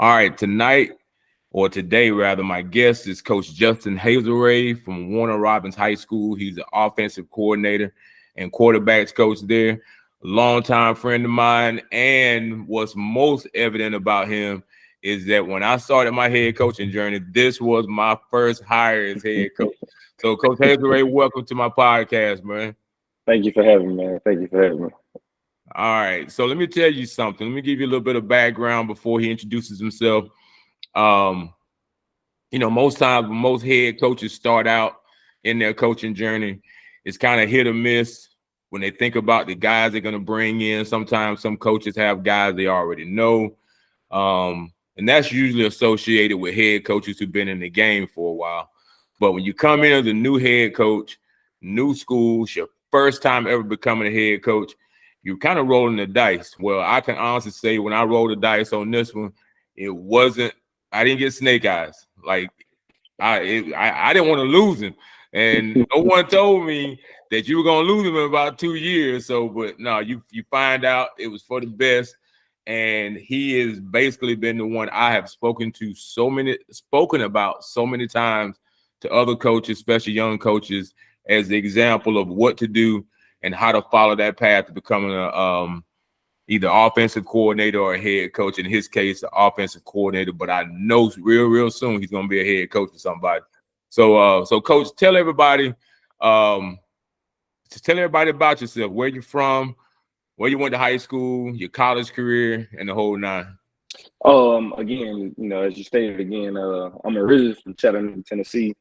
All right, tonight or today rather, my guest is Coach Justin Hazelray from Warner Robins High School. He's an offensive coordinator and quarterbacks coach there, a longtime friend of mine. And what's most evident about him is that when I started my head coaching journey, this was my first hire as head coach. So, Coach Hazelray, welcome to my podcast, man. Thank you for having me, man. Thank you for having me. All right, so let me tell you something. Let me give you a little bit of background before he introduces himself. Most times when most head coaches start out in their coaching journey, it's kind of hit or miss when they think about the guys they're going to bring in. Sometimes some coaches have guys they already know, and that's usually associated with head coaches who've been in the game for a while. But when you come in as a new head coach, new school, it's your first time ever becoming a head coach, you're kind of rolling the dice. Well, I can honestly say when I rolled the dice on this one, I didn't get snake eyes. Like I didn't want to lose him, and no one told me that you were gonna lose him in about 2 years. So, but no, you find out it was for the best, and he has basically been the one I have spoken about so many times to other coaches, especially young coaches, as the example of what to do and how to follow that path to becoming a either offensive coordinator or a head coach. In his case, the offensive coordinator, but I know real soon he's going to be a head coach for somebody. So, Coach, tell everybody about yourself, where you're from, where you went to high school, your college career, and the whole nine. Again, as you stated again, I'm originally from Chattanooga, Tennessee.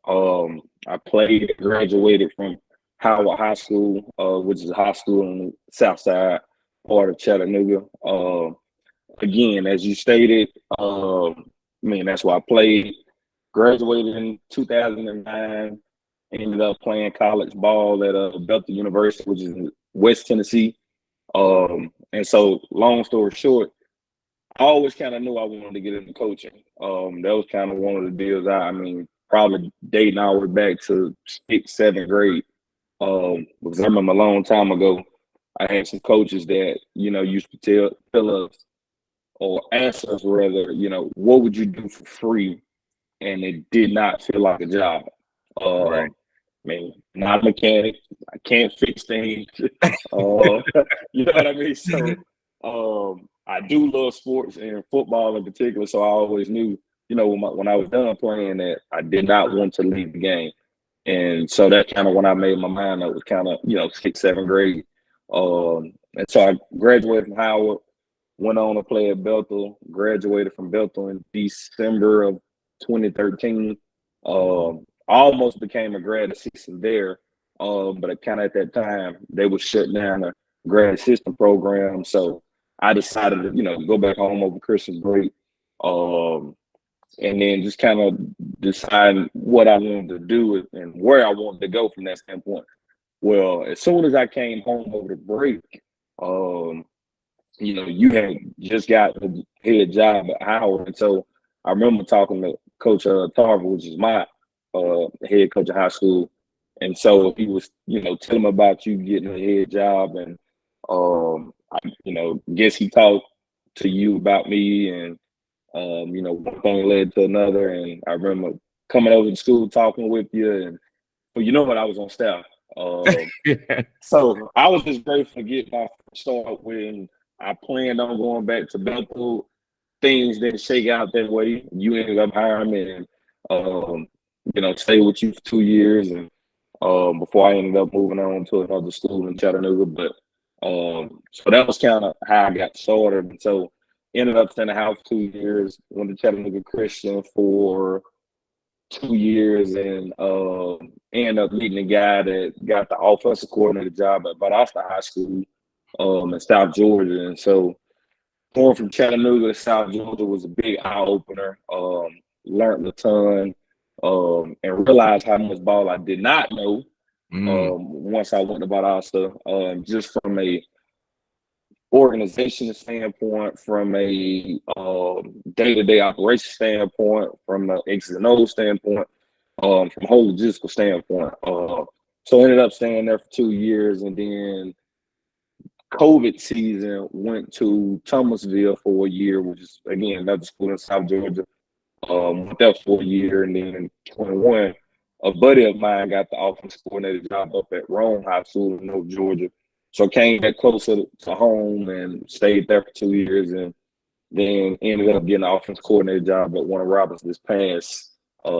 I graduated from Howard High School, which is a high school on the south side part of Chattanooga. Again, as you stated, that's why I played. Graduated in 2009. Ended up playing college ball at Belton University, which is in West Tennessee. And so, long story short, I always kind of knew I wanted to get into coaching. That was kind of one of the deals. Probably dating all the way back to 6th, 7th grade. Because I remember a long time ago, I had some coaches that, used to tell us or ask us rather, what would you do for free? And it did not feel like a job. Right. Not a mechanic. I can't fix things. You know what I mean? So I do love sports and football in particular. So I always knew, when I was done playing that I did not want to leave the game. And so that kind of when I made my mind up was kind of, 6th, 7th grade. And so I graduated from Howard, went on to play at Bethel, graduated from Bethel in December of 2013. Almost became a grad assistant there. But kind of at that time, they were shutting down the grad assistant program. So I decided to, go back home over Christmas break. And then just kind of decide what I wanted to do and where I wanted to go from that standpoint. Well, as soon as I came home over the break, you had just got the head job at Howard. And so I remember talking to Coach Tarver, which is my head coach of high school. And so he was, telling me about you getting a head job. And, guess he talked to you about me and, one thing led to another. And I remember coming over to school talking with you. And I was on staff. So I was just grateful to get my start when I planned on going back to Bethel. Things didn't shake out that way. You ended up hiring me and, stayed with you for 2 years. And before I ended up moving on to another school in Chattanooga. But so that was kind of how I got started. And so ended up staying in the house 2 years, went to Chattanooga Christian for 2 years and ended up meeting a guy that got the offensive coordinator job at Valdosta High School in South Georgia. And so going from Chattanooga to South Georgia was a big eye-opener. Learned a ton and realized how much ball I did not know once I went to Valdosta, just from a organization standpoint, from a day-to-day operation standpoint, from an X's and O's standpoint, from a whole logistical standpoint. So I ended up staying there for 2 years, and then COVID season, went to Thomasville for a year, which is again another school in South Georgia. Went there for a year, and then in 21, a buddy of mine got the offensive coordinator job up at Rome High School in North Georgia. So came back closer to home and stayed there for 2 years, and then ended up getting the offensive coordinator job at Warner Robins this past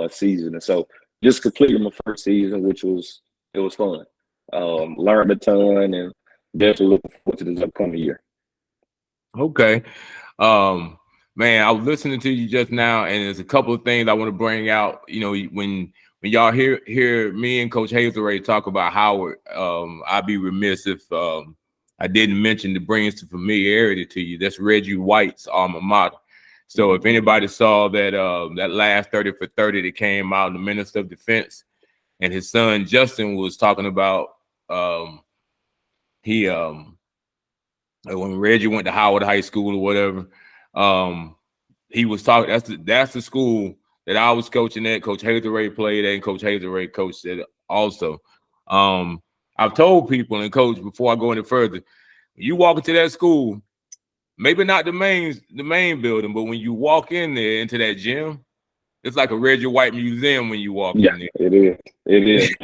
season. And so just completed my first season, which was fun. Learned a ton, and definitely looking forward to this upcoming year. Okay. Man, I was listening to you just now, and there's a couple of things I want to bring out. You know, when y'all hear me and Coach Hazelray talk about Howard, I'd be remiss if I didn't mention to bring some familiarity to you. That's Reggie White's alma mater. So if anybody saw that that last 30 for 30 that came out, the Minister of Defense, and his son Justin was talking about when Reggie went to Howard High School or whatever, he was talking. That's the school that I was coaching at. Coach Hazelray played at, and Coach Hazelray coached at also. I've told people, and Coach, before I go any further, you walk into that school, maybe not the main building, but when you walk in there into that gym, it's like a Reggie White museum when you walk in there. It is. It is.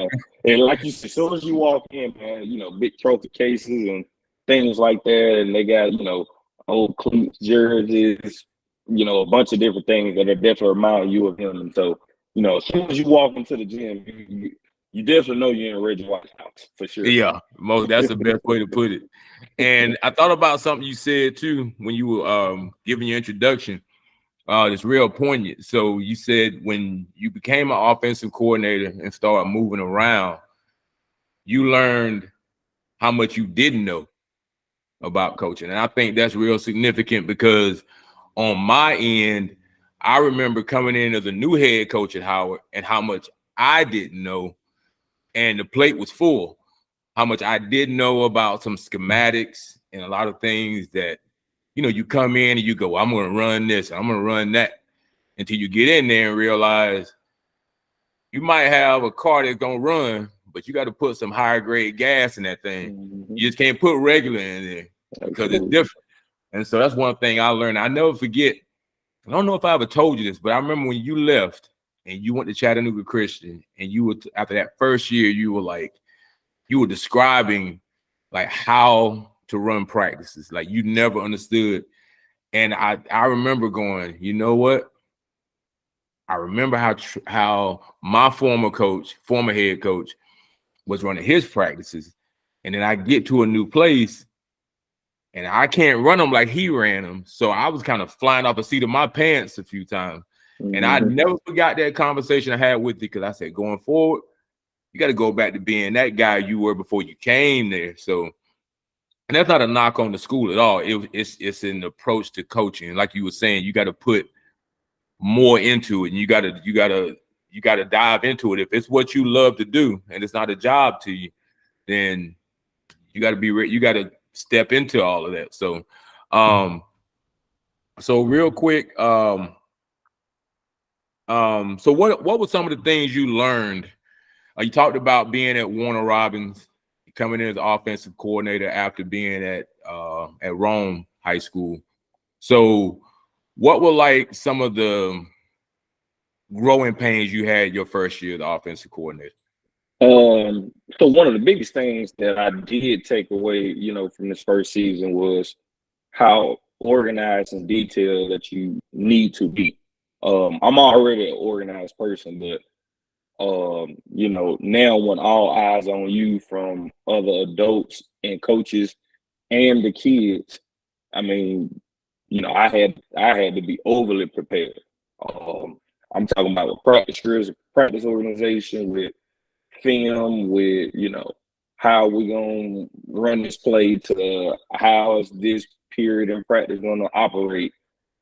And like you said, as soon as you walk in, man, you know, big trophy cases and things like that, and they got, you know, old cleats, jerseys, you know, a bunch of different things that are definitely remind you of him. And so, you know, as soon as you walk into the gym, you definitely know you're in Reggie White's house for sure. Yeah, that's the best way to put it. And I thought about something you said too when you were giving your introduction. It's real poignant. So you said when you became an offensive coordinator and started moving around, you learned how much you didn't know about coaching. And I think that's real significant because on my end, I remember coming in as a new head coach at Howard and how much I didn't know. And the plate was full. How much I didn't know about some schematics and a lot of things that, you know, you come in and you go, I'm going to run this, I'm going to run that, until you get in there and realize you might have a car that's going to run, but you got to put some higher grade gas in that thing. Mm-hmm. You just can't put regular in there because it's different. And so that's one thing I learned. I never forget. I don't know if I ever told you this, but I remember when you left and you went to Chattanooga Christian, and you were after that first year, you were describing like how to run practices. Like you never understood. And I remember going, you know what? I remember how my former head coach was running his practices. And then I get to a new place and I can't run them like he ran them. So I was kind of flying off the seat of my pants a few times. Mm-hmm. And I never forgot that conversation I had with you, because I said, going forward, you got to go back to being that guy you were before you came there. So, and that's not a knock on the school at all. It's an approach to coaching. Like you were saying, you got to put more into it, and you got to dive into it. If it's what you love to do and it's not a job to you, then you got to you got to step into all of that. So, so real quick, so what were some of the things you learned? You talked about being at Warner Robins, coming in as offensive coordinator after being at Rome High School. So what were like some of the growing pains you had your first year as offensive coordinator? So one of the biggest things that I did take away, you know, from this first season was how organized and detailed that you need to be. I'm already an organized person, but you know, now when all eyes on you from other adults and coaches and the kids, I mean, you know, I had to be overly prepared. I'm talking about with practice organization, with film, with, you know, how we gonna run this play, to how is this period in practice gonna operate,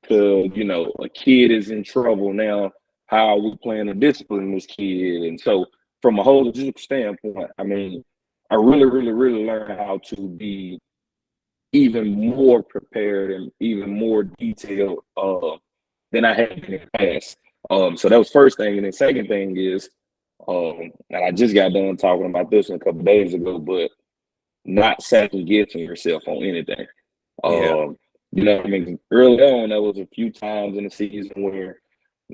to, you know, a kid is in trouble now, how are we plan to discipline this kid? And so from a holistic standpoint, I mean, I really learned how to be even more prepared and even more detailed than I had in the past. So that was first thing. And the second thing is, and I just got done talking about this a couple days ago, but not second guessing yourself on anything. Yeah. You know what I mean? Early on, there was a few times in the season where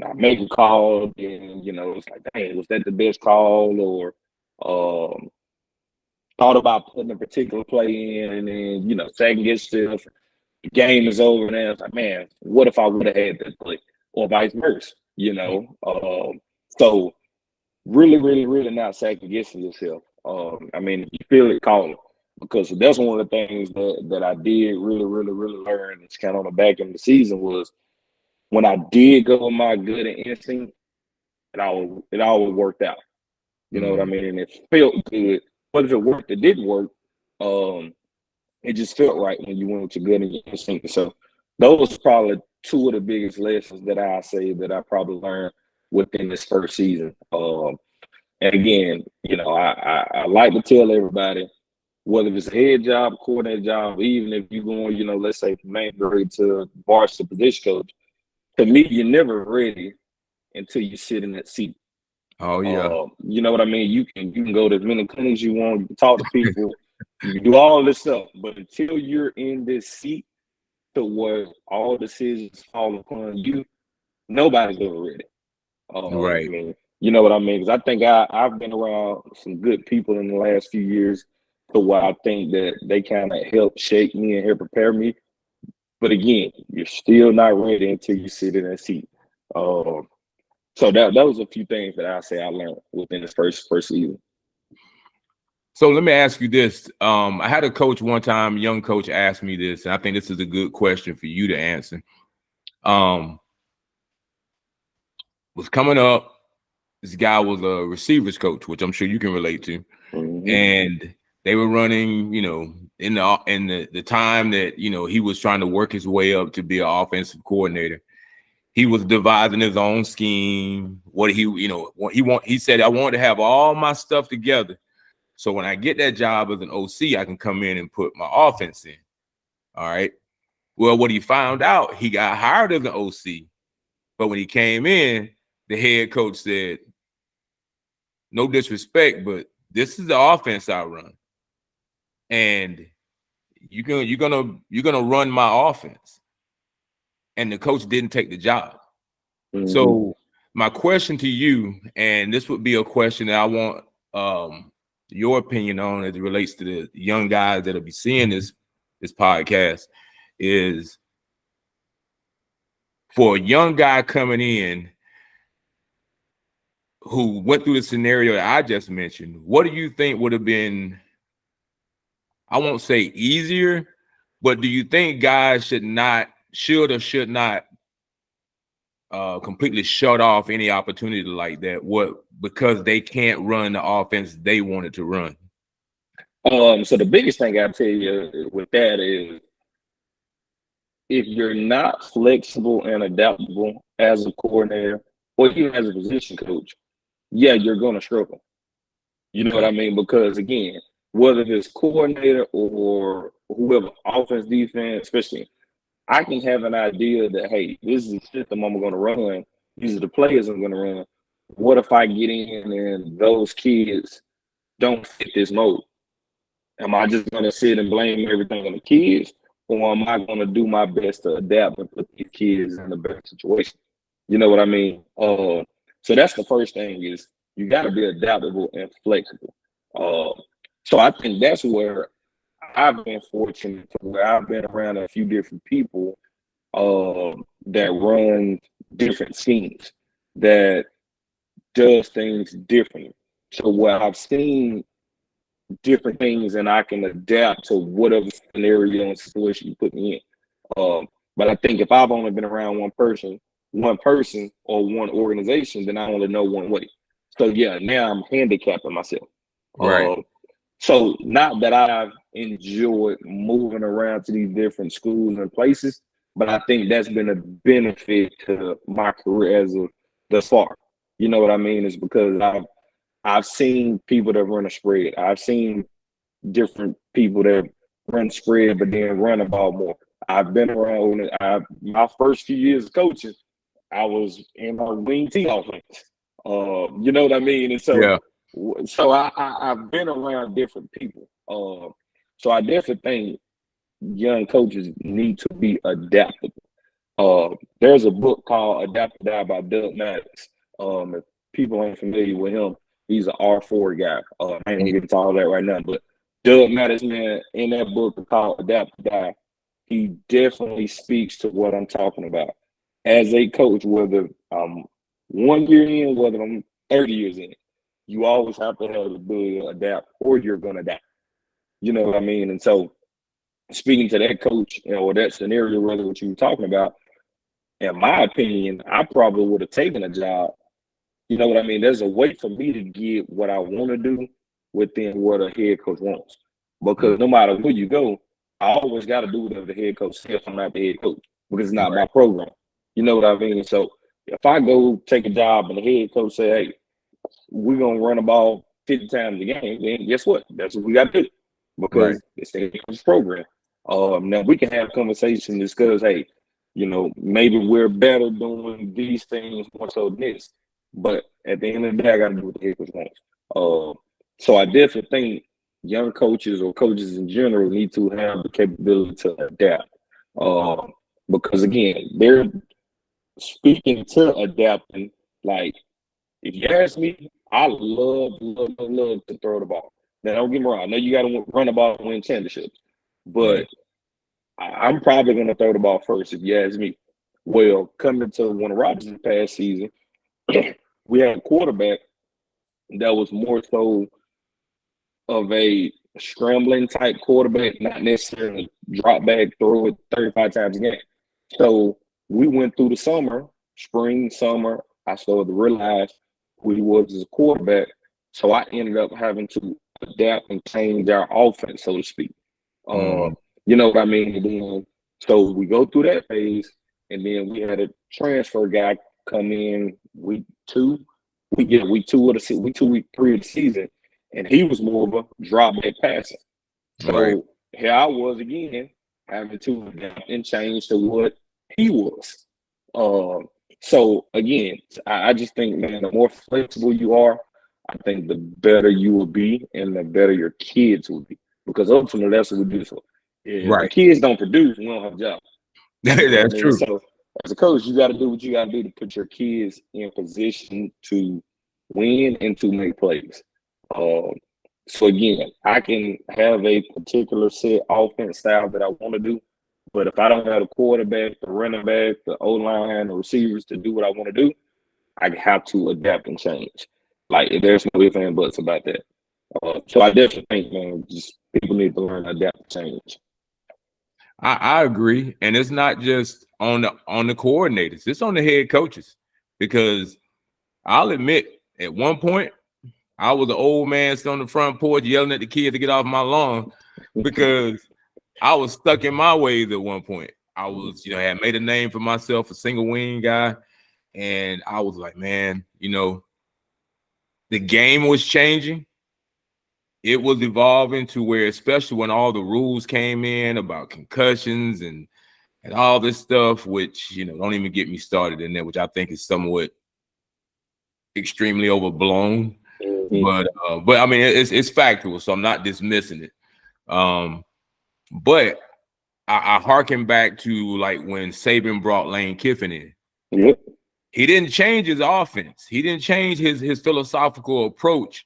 I make a call and, you know, it's like, dang, was that the best call? Or thought about putting a particular play in and then, you know, second guess yourself. The game is over and then it's like, man, what if I would have had that play? Or vice versa, you know? So really, really, really not second guessing yourself. I mean, if you feel it, call it. Because that's one of the things that I did really, really, really learn. It's kind of on the back end of the season was when I did go with my gut and instinct, it always worked out. You know what I mean? And it felt good. But if it worked, it didn't work. It just felt right when you went with your gut and your instinct. So those are probably two of the biggest lessons that I say that I probably learned within this first season. And again, you know, I like to tell everybody, whether it's a head job, coordinator job, even if you're going, you know, let's say from main grade to varsity position coach, to me, you're never ready until you sit in that seat. Oh yeah. You know what I mean? You can go to as many clinics you want, you can talk to people, you can do all this stuff, but until you're in this seat to where all decisions fall upon you, nobody's ever ready. I Right. mean, you know what I mean? Because I think I've been around some good people in the last few years to where I think that they kind of help shape me and help prepare me. But again, you're still not ready until you sit in that seat. So that was a few things that I say I learned within this first season. So let me ask you this. I had a coach one time, young coach, asked me this, and I think this is a good question for you to answer. Was coming up, this guy was a receivers coach, which I'm sure you can relate to. Mm-hmm. And they were running, you know, in the time that, you know, he was trying to work his way up to be an offensive coordinator. He was devising his own scheme. What he said, I want to have all my stuff together. So when I get that job as an OC, I can come in and put my offense in. All right. Well, what he found out, he got hired as an OC. But when he came in, the head coach said, no disrespect, but this is the offense I run. And you're gonna run my offense. And the coach didn't take the job. Mm-hmm. So my question to you, and this would be a question that I want your opinion on as it relates to the young guys that'll be seeing this podcast, is for a young guy coming in who went through the scenario that I just mentioned, what do you think would have been, I won't say easier, but do you think guys should or should not completely shut off any opportunity like that? Because they can't run the offense they wanted to run? So the biggest thing I tell you with that is if you're not flexible and adaptable as a coordinator or even as a position coach, yeah, you're gonna struggle. You know what I mean? Because again, whether it's coordinator or whoever, offense, defense, especially, I can have an idea that, hey, this is the system I'm going to run. These are the players I'm going to run. What if I get in and those kids don't fit this mold? Am I just going to sit and blame everything on the kids? Or am I going to do my best to adapt and put these kids in a better situation? You know what I mean? So that's the first thing is you got to be adaptable and flexible. So I think that's where I've been fortunate to where I've been around a few different people that run different schemes, that does things differently. So where I've seen different things and I can adapt to whatever scenario and situation you put me in. But I think if I've only been around one person or one organization, then I only know one way. So yeah, now I'm handicapping myself. Right. So not that I've enjoyed moving around to these different schools and places, but I think that's been a benefit to my career as of thus far. You know what I mean? It's because I've seen people that run a spread. I've seen different people that run spread, but then run the ball more. I've been around. My first few years of coaching, I was in my wing T offense. You know what I mean? And so, Yeah. so I've been around different people. So I definitely think young coaches need to be adaptable. There's a book called Adapt or Die by Doug Maddox. If people ain't familiar with him, he's an R4 guy. I ain't gonna get into all that right now, but Doug Maddox, man, in that book called Adapt or Die, he definitely speaks to what I'm talking about. As a coach, whether I'm 1 year in, whether I'm 30 years in, you always have to have the ability to adapt or you're gonna die. You know what I mean? And so speaking to that coach, or that scenario, whether what you were talking about, in my opinion, I probably would have taken a job. You know what I mean? There's a way for me to get what I want to do within what a head coach wants. Because no matter where you go, I always got to do whatever the head coach says. I'm not the head coach because it's not my program. You know what I mean? So if I go take a job and the head coach say, "Hey, we're gonna run the ball 50 times a game," then guess what? That's what we got to do because it's the head coach program. Now we can have conversation discuss, hey, maybe we're better doing these things more so than this. But at the end of the day, I got to do what the head coach wants. So I definitely think young coaches or coaches in general need to have the capability to adapt. Because again, they're speaking to adapting. Like, if you ask me, I love to throw the ball. Now, don't get me wrong. I know you got to run the ball and win championships, but I'm probably going to throw the ball first if you ask me. Well, coming to one of Rodgers' past season, we had a quarterback that was more so of a scrambling type quarterback, not necessarily drop back, throw it 35 times a game. So we went through the spring, summer. I started to realize who he was as a quarterback. So I ended up having to adapt and change our offense, so to speak. You know what I mean? And then, so we go through that phase, and then we had a transfer guy come in week 2. Week 3 of the season, and he was more of a drop back passer. So here I was again having to adapt and change to what he was. So again, I just think, man, the more flexible you are, I think the better you will be, and the better your kids will be. Because ultimately, that's what we do. So if the kids don't produce, we don't have a job. That's true. So as a coach, you got to do what you got to do to put your kids in position to win and to make plays. So again, I can have a particular set offense style that I want to do, but if I don't have the quarterback, the running back, the O-line, the receivers to do what I want to do, I have to adapt and change. Like, there's no ifs and buts about that. So I definitely think, man, just people need to learn to adapt and change. I agree, and it's not just on the coordinators; it's on the head coaches. Because I'll admit, at one point, I was an old man sitting on the front porch yelling at the kids to get off my lawn because I was stuck in my ways at one point. I was, had made a name for myself, a single wing guy, and I was like, man, the game was changing. It was evolving to where, especially when all the rules came in about concussions and all this stuff, which, don't even get me started in there, which I think is somewhat extremely overblown. But I mean, it's factual, so I'm not dismissing it. But I harken back to like when Saban brought Lane Kiffin in. Yep. He didn't change his offense. He didn't change his philosophical approach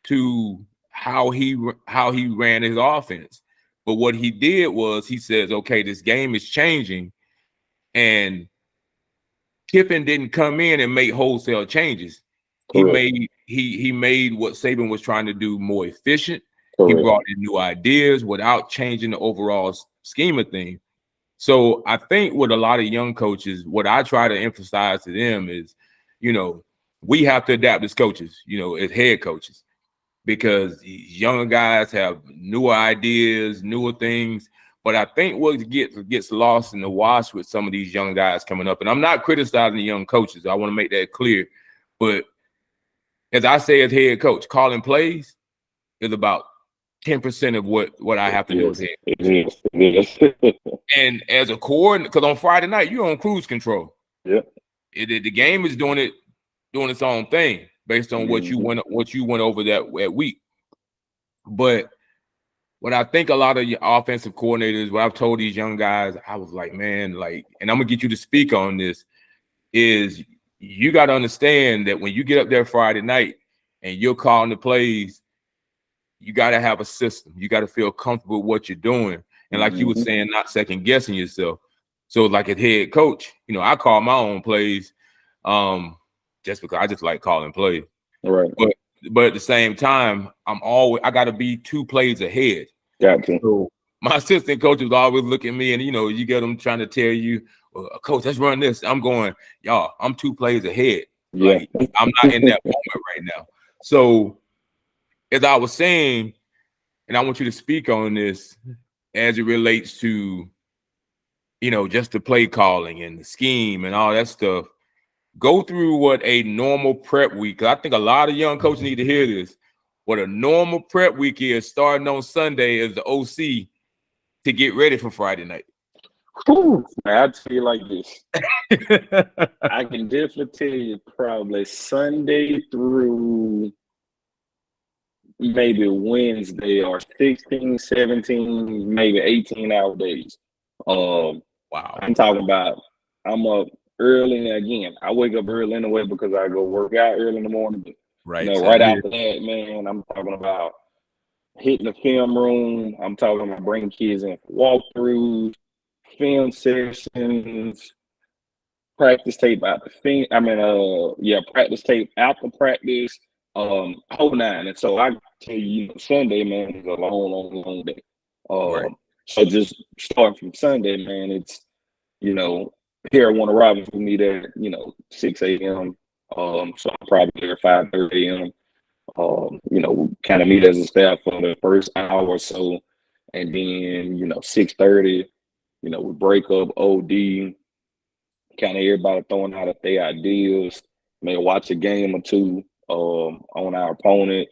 to how he ran his offense. But what he did was he says, okay, this game is changing, and Kiffin didn't come in and make wholesale changes. Correct. He made what Saban was trying to do more efficient. Correct. He brought in new ideas without changing the overall scheme of things. So I think with a lot of young coaches, what I try to emphasize to them is, we have to adapt as coaches, as head coaches, because younger guys have newer ideas, newer things. But I think what gets lost in the wash with some of these young guys coming up, and I'm not criticizing the young coaches, I want to make that clear, but as I say as head coach, calling plays is about 10% of what I have to do as head coach. And as a coordinator, because on Friday night, you're on cruise control. Yeah. The game is doing its own thing based on what you went over that week. But when I think a lot of your offensive coordinators, what I've told these young guys, I was like, man, like, and I'm gonna get you to speak on this, is you got to understand that when you get up there Friday night and you're calling the plays, you got to have a system. You got to feel comfortable with what you're doing. And like you were saying, not second guessing yourself. So like a head coach, you know, I call my own plays just because I just like calling plays. Right. But at the same time, I got to be 2 plays ahead. Gotcha. So my assistant coaches always look at me and, you know, you get them trying to tell you, well, coach, let's run this. I'm going, y'all, I'm 2 plays ahead. Yeah. Like, I'm not in that moment right now. So as I was saying, and I want you to speak on this as it relates to, you know, just the play calling and the scheme and all that stuff. Go through what a normal prep week. I think a lot of young coaches need to hear this. What a normal prep week is starting on Sunday as the OC to get ready for Friday night. Whew, I'll tell you like this. I can definitely tell you probably Sunday through maybe Wednesday are 16, 17, maybe 18-hour days. Wow. I'm talking about I'm up early again. I wake up early anyway because I go work out early in the morning. Right. You know, right after that, man, I'm talking about hitting the film room. I'm talking about bringing kids in for walkthroughs, film sessions, practice tape out the thing. Practice tape after practice, whole nine. And so I tell you, Sunday, man, is a long day. Right. So just starting from Sunday, man, it's, you know, here at Warner Robins, we meet at, 6 a.m. So I'm probably there at 5:30 a.m. We kind of meet as a staff for the first hour or so. And then, 6:30, we break up OD, kind of everybody throwing out their ideas, may watch a game or two on our opponent,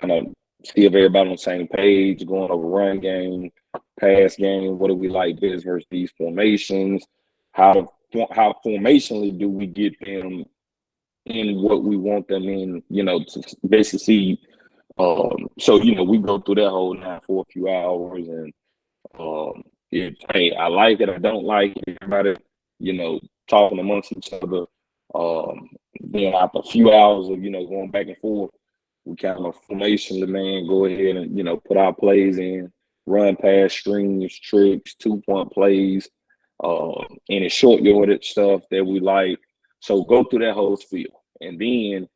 kind of see if everybody on the same page, going over run game, pass game, what do we like this versus these formations, how formationally do we get them in what we want them in, to basically see. We go through that whole night for a few hours, and I like it, I don't like it, everybody, talking amongst each other. Then after a few hours of, going back and forth, we kind of formationally, man, go ahead and, put our plays in, run past screens, tricks, 2-point plays, any short yardage stuff that we like. So go through that whole spiel. And then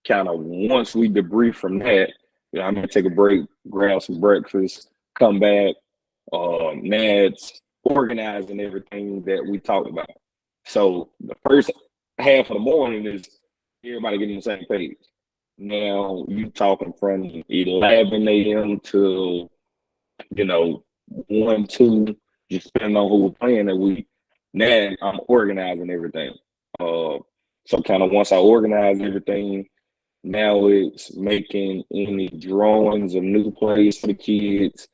kind of once we debrief from that, I'm going to take a break, grab some breakfast, come back, Nads, organizing everything that we talked about. So the first half of the morning is everybody getting on the same page. Now you talking from 11 a.m. to 1, 2, just depending on who we're playing that week. Now I'm organizing everything. So kind of once I organize everything, now it's making any drawings of new plays for the kids.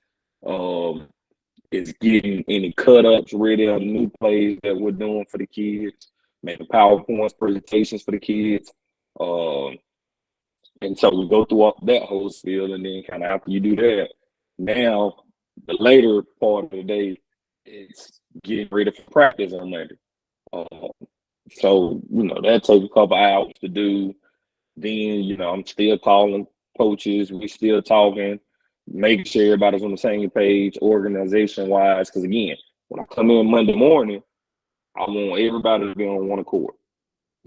It's getting any cut-ups ready of new plays that we're doing for the kids, making PowerPoints, presentations for the kids. And so we go through that whole spiel, and then kind of after you do that, now the later part of the day is getting ready for practice on Monday. So, that takes a couple hours to do. Then, I'm still calling coaches. We still talking, making sure everybody's on the same page, organization-wise. Because, again, when I come in Monday morning, I want everybody to be on one accord.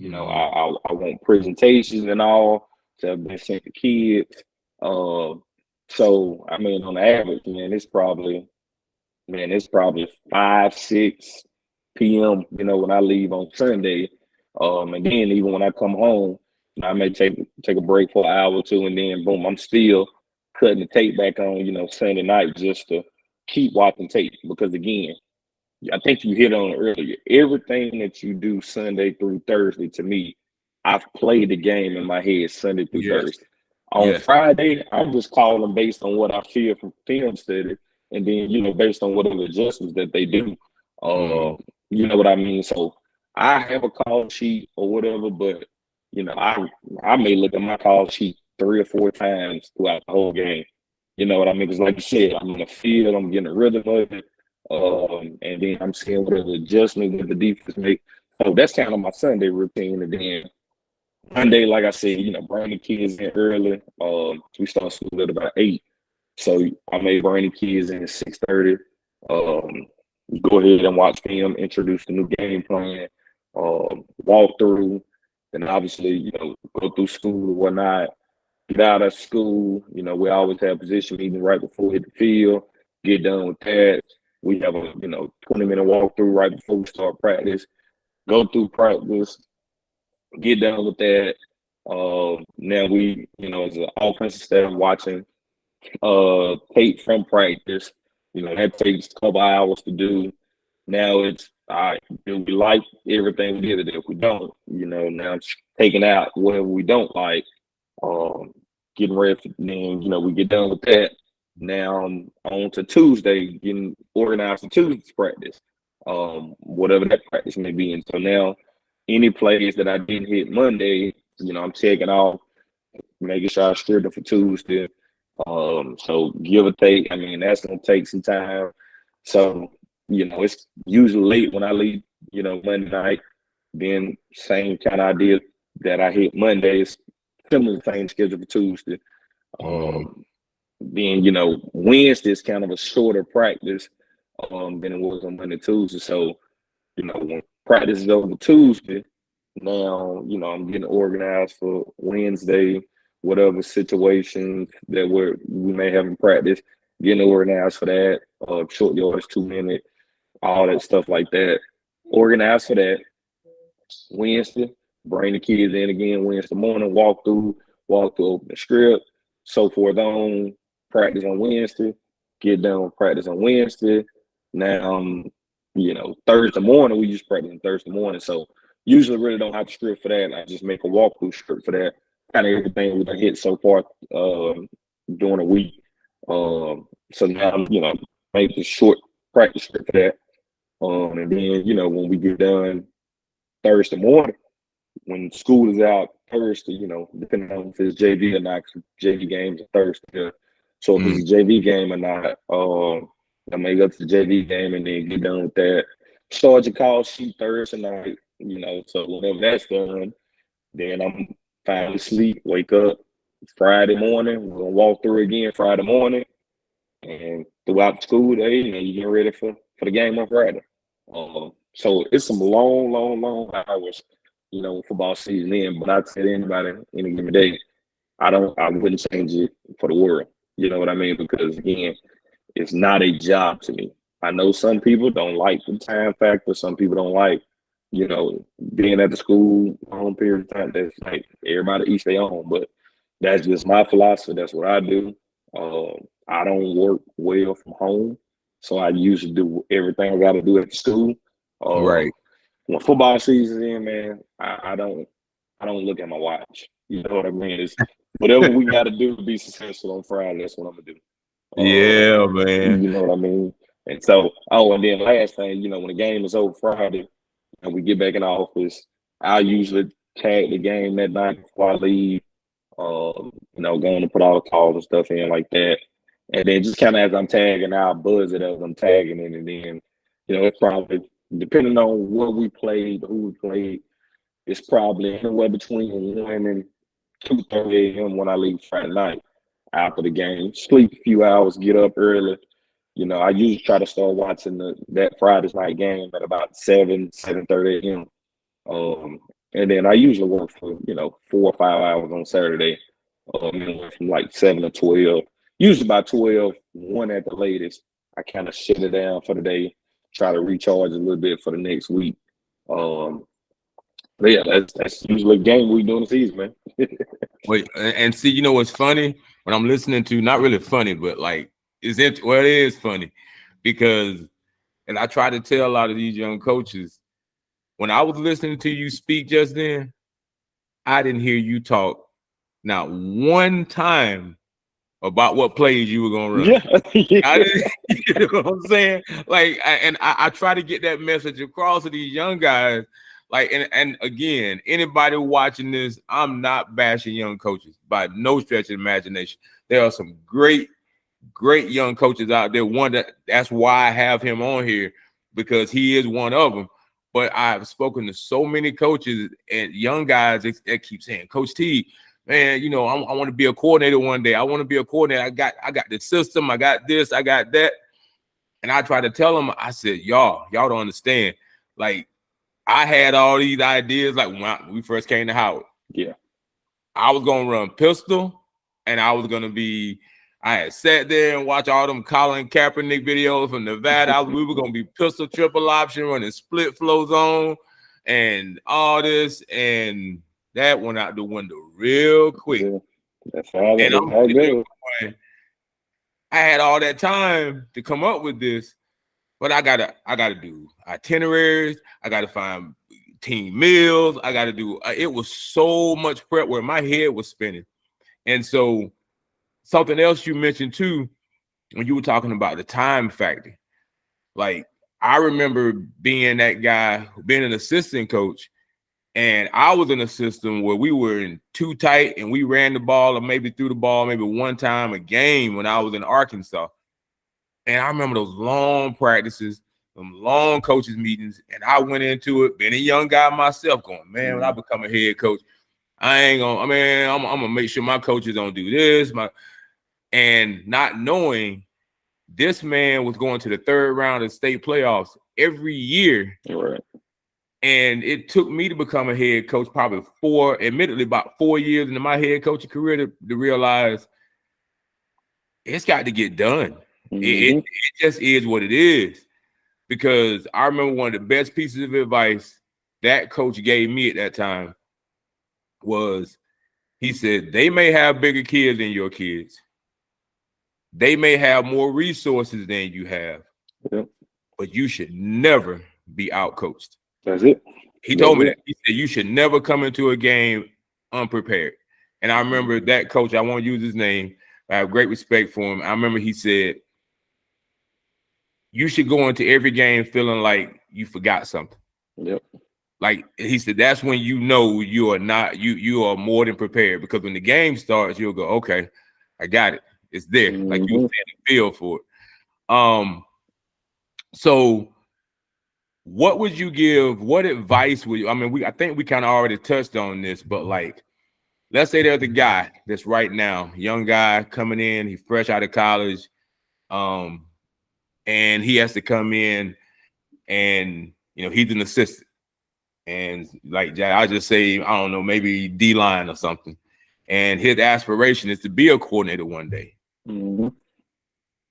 I want presentations and all to have been sent to kids. So, I mean, on the average, man, it's probably 5, 6 p.m., when I leave on Sunday. And then even when I come home, I may take a break for an hour or two, and then boom, I'm still cutting the tape back on, Sunday night just to keep watching tape. Because again, I think you hit on it earlier. Everything that you do Sunday through Thursday, to me, I've played the game in my head Sunday through Thursday. On Friday, I'm just calling them based on what I feel from film study, and then, based on whatever adjustments that they do. You know what I mean? So I have a call sheet or whatever, but, I may look at my call sheet 3 or 4 times throughout the whole game. You know what I mean? Because like you said, I'm in the field, I'm getting a rhythm of it. And then I'm seeing what the adjustments that the defense make. So that's kind of my Sunday routine. And then Monday, like I said, bring the kids in early. We start school at about 8. So I may bring the kids in at 6:30. Go ahead and watch film, introduce the new game plan, walk through, and obviously, go through school or whatnot. Get out of school, we always have position meetings right before we hit the field. Get done with that. We have a 20-minute walkthrough right before we start practice. Go through practice, get done with that. Now we, as an offensive staff, watching tape from practice. That takes a couple hours to do. Now it's all right, do we like everything we did today? If we don't, now it's taking out whatever we don't like. Getting ready for then, we get done with that. Now on to Tuesday, getting organized for Tuesday's practice. Whatever that practice may be. And so now any plays that I didn't hit Monday, I'm checking off, making sure I stripped it for Tuesday. So give or take, that's gonna take some time. So, it's usually late when I leave, Monday night. Then same kind of idea that I hit Mondays, similar same schedule for Tuesday. Then, Wednesday is kind of a shorter practice than it was on Monday, Tuesday. So, when practice is over Tuesday, now, I'm getting organized for Wednesday, whatever situations that we may have in practice, getting organized for that, short yards, 2-minute, all that stuff like that. Organized for that. Wednesday, bring the kids in again Wednesday morning, walk through, open the script, so forth on, practice on Wednesday, get done with practice on Wednesday. Now, Thursday morning, we just practice on Thursday morning. So usually really don't have to script for that. I just make a walkthrough script for that. Kind of everything we've hit so far during the week. So now I'm, make the short practice script for that. And then, when we get done Thursday morning, when school is out Thursday, depending on if it's JV or not, JV games are Thursday. So if it's a JV game or not, I may go to the JV game and then get done with that. Start your call sheet Thursday night, so whenever that's done, then I'm finally sleep, wake up Friday morning. We're gonna walk through again Friday morning, and throughout the school day, you get ready for the game on Friday. So it's some long hours, football season in. But I tell anybody any given day, I wouldn't change it for the world. You know what I mean? Because again, it's not a job to me. I know some people don't like the time factor. Some people don't like, being at the school long period of time. That's like everybody each their own. But that's just my philosophy. That's what I do. I don't work well from home, so I usually do everything I got to do at the school. Right. When football season's in, man, I don't look at my watch. You know what I mean? It's whatever we got to do to be successful on Friday. That's what I'm gonna do. Yeah, man. You know what I mean? And so, and then last thing, when the game is over Friday and we get back in the office, I usually tag the game that night before I leave. Going to put all the calls and stuff in like that. And then just kind of as I'm tagging, I'll buzz it as I'm tagging it. And then, it's probably, depending on what we played, who we played, it's probably anywhere between 1 and 2:30 a.m. when I leave Friday night after the game. Sleep a few hours, get up early. I usually try to start watching that Friday's night game at about 7:30 a.m. And then I usually work for, 4 or 5 hours on Saturday, from like 7 to 12. Usually by 12, 1 at the latest, I kind of shut it down for the day, try to recharge a little bit for the next week. But yeah, that's usually a game we do in the season, man. Wait, and see, what's funny when I'm listening to, not really funny, but like it is funny because, and I try to tell a lot of these young coaches, when I was listening to you speak just then, I didn't hear you talk not one time about what plays you were gonna run. Yeah. I didn't, you know what I'm saying? Like, I try to get that message across to these young guys. Like, and again, anybody watching this, I'm not bashing young coaches by no stretch of imagination. There are some great great young coaches out there. That's why I have him on here, because he is one of them. But I've spoken to so many coaches and young guys that keep saying, Coach T, man, I want to be a coordinator one day. I want to be a coordinator. I got the system. I got this. I got that. And I try to tell them, I said, y'all don't understand. Like, I had all these ideas like when we first came to Howard. Yeah. I was going to run pistol, and I was going to be – I had sat there and watched all them Colin Kaepernick videos from Nevada. We were going to be pistol triple option, running split flow zone and all this. And that went out the window real quick. Yeah. That's how and I'm good. I had all that time to come up with this, but I gotta do itineraries. I gotta find team meals. I gotta do. It was so much prep where my head was spinning. And so something else you mentioned too, when you were talking about the time factor, like I remember being that guy, being an assistant coach. And I was in a system where we were in too tight and we ran the ball or maybe threw the ball maybe one time a game when I was in Arkansas. And I remember those long practices, them long coaches meetings. And I went into it, being a young guy myself, going, man, when I become a head coach, I'm going to make sure my coaches don't do this. And not knowing this man was going to the third round of state playoffs every year. Right. And it took me to become a head coach probably about 4 years into my head coaching career to realize it's got to get done. It just is what it is. Because I remember one of the best pieces of advice that coach gave me at that time was, he said, they may have bigger kids than your kids. They may have more resources than you have. Yep. But you should never be outcoached. That's it. He told me that. He said, you should never come into a game unprepared. And I remember that coach, I won't use his name, I have great respect for him. I remember he said, you should go into every game feeling like you forgot something. Yep. Like he said, that's when you know you are more than prepared, because when the game starts, you'll go, okay, I got it. It's there. Like you feel for it. So what would you give? What advice would you? I think we kind of already touched on this, but like, let's say there's a guy that's right now, young guy coming in, he's fresh out of college, and he has to come in, and he's an assistant, and like I just say, I don't know, maybe D-line or something, and his aspiration is to be a coordinator one day. Mm-hmm.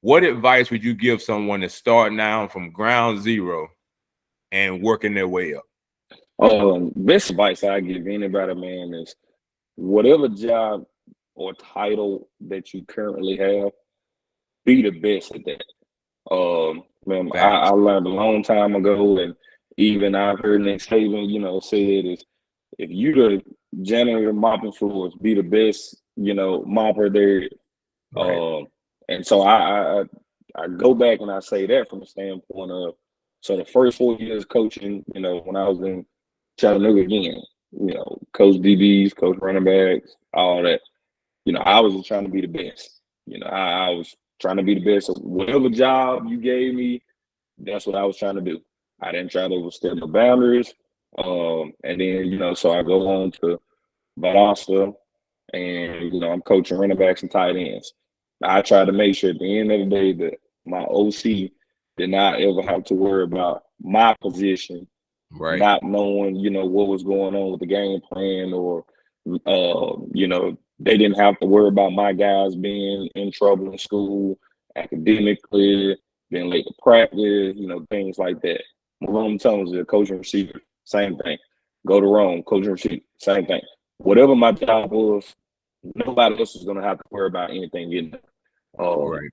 What advice would you give someone that's starting out from ground zero and working their way up? Best advice I give anybody, man, is whatever job or title that you currently have, be the best at that. Man, I learned a long time ago, and even I've heard Nick Saban, said is, if you the janitor mopping floors, be the best, mopper there. Right. And so I go back and I say that from the standpoint of, so the first 4 years coaching, when I was in Chattanooga again, coach DBs, coach running backs, all that, I was just trying to be the best. I was trying to be the best. So whatever job you gave me, that's what I was trying to do. I didn't try to overstep the boundaries. And then, so I go on to Valdosta, and, I'm coaching running backs and tight ends. I try to make sure at the end of the day that my OC did not ever have to worry about my position, right? Not knowing, what was going on with the game plan, or, they didn't have to worry about my guys being in trouble in school, academically, being late to practice, things like that. Malone Thomas is a coach and receiver, same thing. Go to Rome, coach and receiver, same thing. Whatever my job was, nobody else was going to have to worry about anything getting there. Right.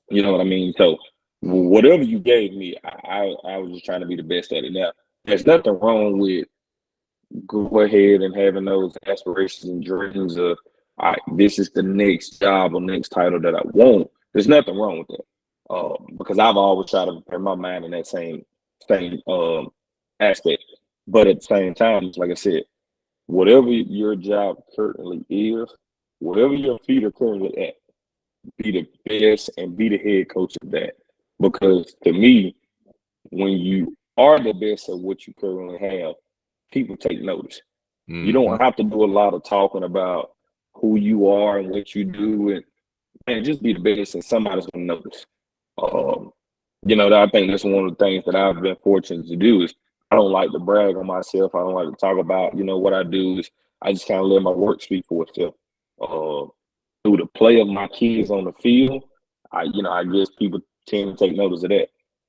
You know what I mean? So whatever you gave me, I was just trying to be the best at it. Now, there's nothing wrong with go ahead and having those aspirations and dreams of, all right, this is the next job or next title that I want. There's nothing wrong with that. Because I've always tried to prepare my mind in that same aspect. But at the same time, like I said, whatever your job currently is, whatever your feet are currently at, be the best and be the head coach of that. Because to me, when you are the best at what you currently have, people take notice. You Mm-hmm. don't have to do a lot of talking about who you are and what you do, and man, just be the best, and somebody's gonna notice. Um, I think that's one of the things that I've been fortunate to do is I don't like to brag on myself. I don't like to talk about, what I do is I just kind of let my work speak for itself. Uh, Through the play of my kids on the field, I guess people tend to take notice of that.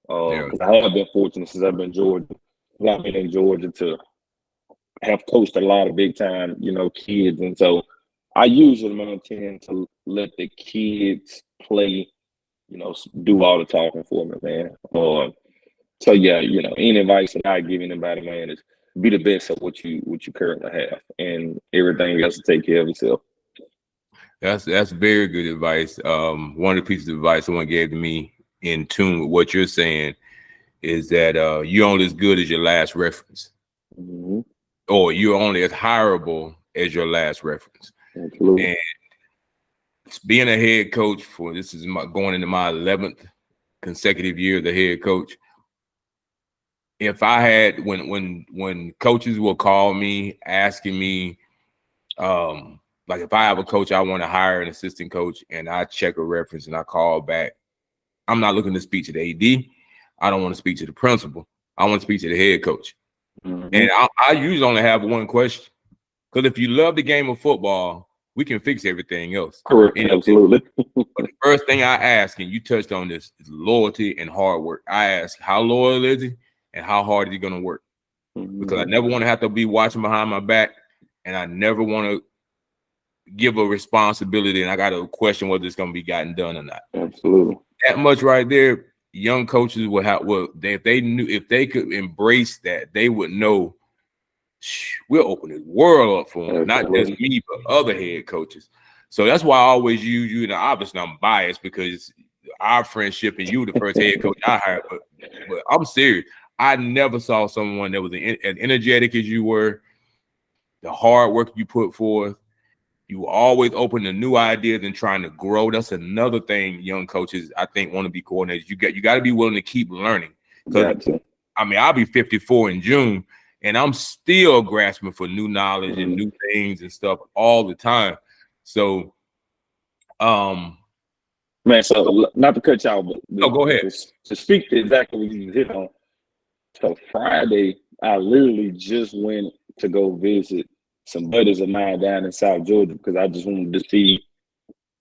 Yeah. Because I have been fortunate since I've been in Georgia to have coached a lot of big time, kids. And so I usually tend to let the kids play, do all the talking for me, man. So yeah, any advice that I give anybody, man, is be the best at what you currently have, and everything else to take care of itself. That's very good advice. One of the pieces of advice someone gave to me in tune with what you're saying is that you're only as good as your last reference, Mm-hmm. or you're only as hireable as your last reference. Absolutely. And being a head coach this is going into my 11th consecutive year as a head coach. If I had when coaches will call me asking me, like if I have a coach, I want to hire an assistant coach, and I check a reference and I call back, I'm not looking to speak to the AD. I don't want to speak to the principal. I want to speak to the head coach. Mm-hmm. And I usually only have one question. Because if you love the game of football, we can fix everything else. Correct. Absolutely. But the first thing I ask, and you touched on this, is loyalty and hard work. I ask, how loyal is he and how hard is he going to work? Because I Mm-hmm. never want to have to be watching behind my back, and I never want to give a responsibility and I got to question whether it's going to be gotten done or not. Absolutely. That much right there, young coaches would have. Well, if they could embrace that, they would know we'll open the world up for them, not just me, but other head coaches. So that's why I always use you. And obviously, I'm biased because our friendship and you, the first head coach I hired. But I'm serious. I never saw someone that was as energetic as you were, the hard work you put forth. You were always open to new ideas and trying to grow. That's another thing young coaches, I think, want to be coordinators. You got to be willing to keep learning. Because I'll be 54 in June, and I'm still grasping for new knowledge and new things and stuff all the time. So, man, so not to cut you out, but go ahead. To speak to exactly what you hit on. So Friday, I literally just went to go visit some buddies of mine down in South Georgia because I just wanted to see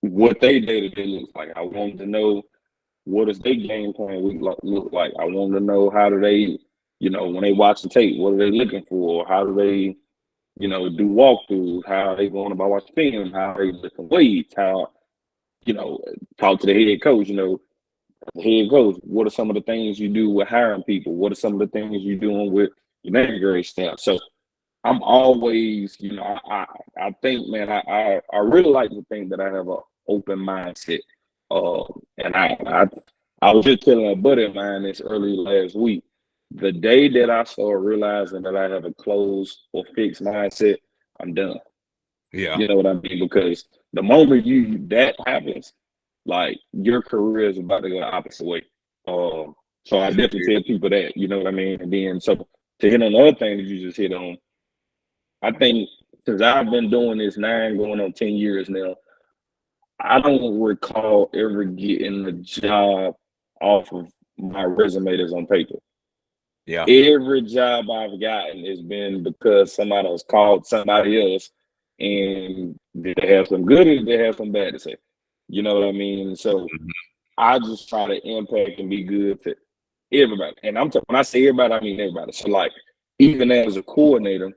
what they day-to-day looks like. I wanted to know what does their game plan week look like. I wanted to know how do they, when they watch the tape, what are they looking for? How do they, do walkthroughs? How are they going about watching film? How are they lifting weights? How, talk to the head coach, head coach, what are some of the things you do with hiring people? What are some of the things you're doing with your managerial staff? So I'm always, I think, man, I really like to think that I have an open mindset. And I was just telling a buddy of mine this early last week. The day that I started realizing that I have a closed or fixed mindset, I'm done. Yeah. You know what I mean? Because the moment that happens, like your career is about to go the opposite way. So I definitely tell people that, you know what I mean? And then so to hit on the other thing that you just hit on, I think since I've been doing this 9 going on 10 years now, I don't recall ever getting a job off of my resume that's on paper. Yeah. Every job I've gotten has been because somebody else called somebody else and they have some good and they have some bad to say. You know what I mean? So I just try to impact and be good to everybody. And when I say everybody, I mean everybody. So like even as a coordinator,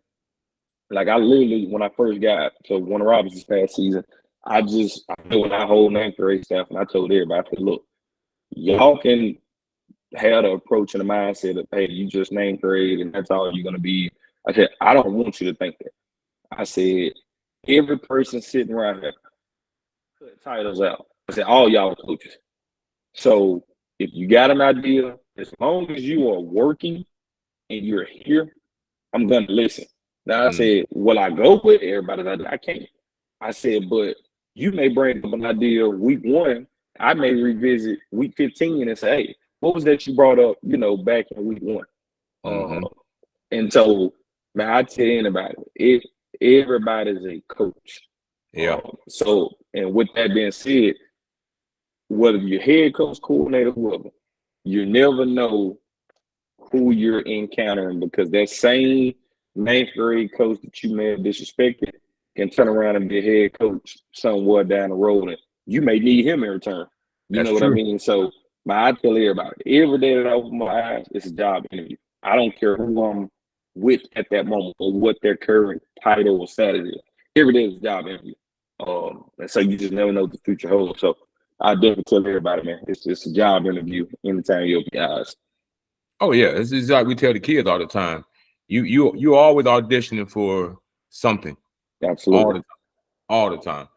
like I literally when I first got to Warner Robins this past season, I when I whole 9th grade staff and I told everybody, I said, look, y'all can have the approach and the mindset of, hey, you just 9th grade and that's all you're gonna be. I said, I don't want you to think that. I said, every person sitting around here, put titles out. I said, all y'all are coaches. So if you got an idea, as long as you are working and you're here, I'm gonna listen. Now I said, will I go with everybody? I can't. I said, but You may bring up an idea week 1. I may revisit week 15 and say, hey, what was that you brought up, back in week 1? Mm-hmm. And so, man, I tell anybody, everybody's a coach. Yeah. So, and with that being said, whether you're head coach, coordinator, whoever, you never know who you're encountering, because that same ninth grade coach that you may have disrespected can turn around and be a head coach somewhere down the road, and you may need him in return. You That's know what I true. mean? So, I tell everybody, every day that I open my eyes, it's a job interview. I don't care who I'm with at that moment or what their current title or status is. Every day is a job interview. And so you just never know what the future holds. So I definitely tell everybody, man, it's a job interview anytime you open your eyes. Oh yeah, it's like we tell the kids all the time. You always auditioning for something. Absolutely. All the time.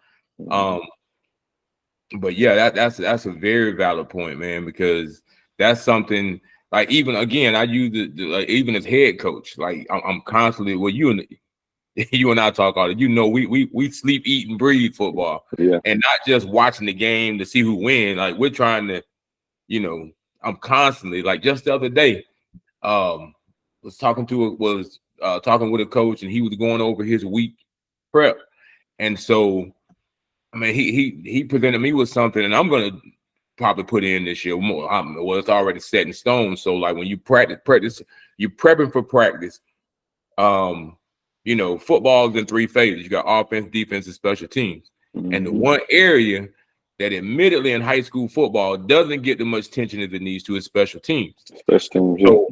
But yeah, that's a very valid point, man, because that's something like, even again, I use like, even as head coach, like I'm constantly, well, you and I talk all the, we sleep, eat, and breathe football. Yeah. And not just watching the game to see who wins. Like, we're trying to, I'm constantly, like, just the other day, was talking with a coach, and he was going over his week prep. And so, I mean, he presented me with something, and I'm gonna probably put in this year more. Well, it's already set in stone. So, like, when you practice, you're prepping for practice. Football is in 3 phases. You got offense, defense, and special teams. Mm-hmm. And the one area that admittedly in high school football doesn't get as much attention as it needs to is special teams. So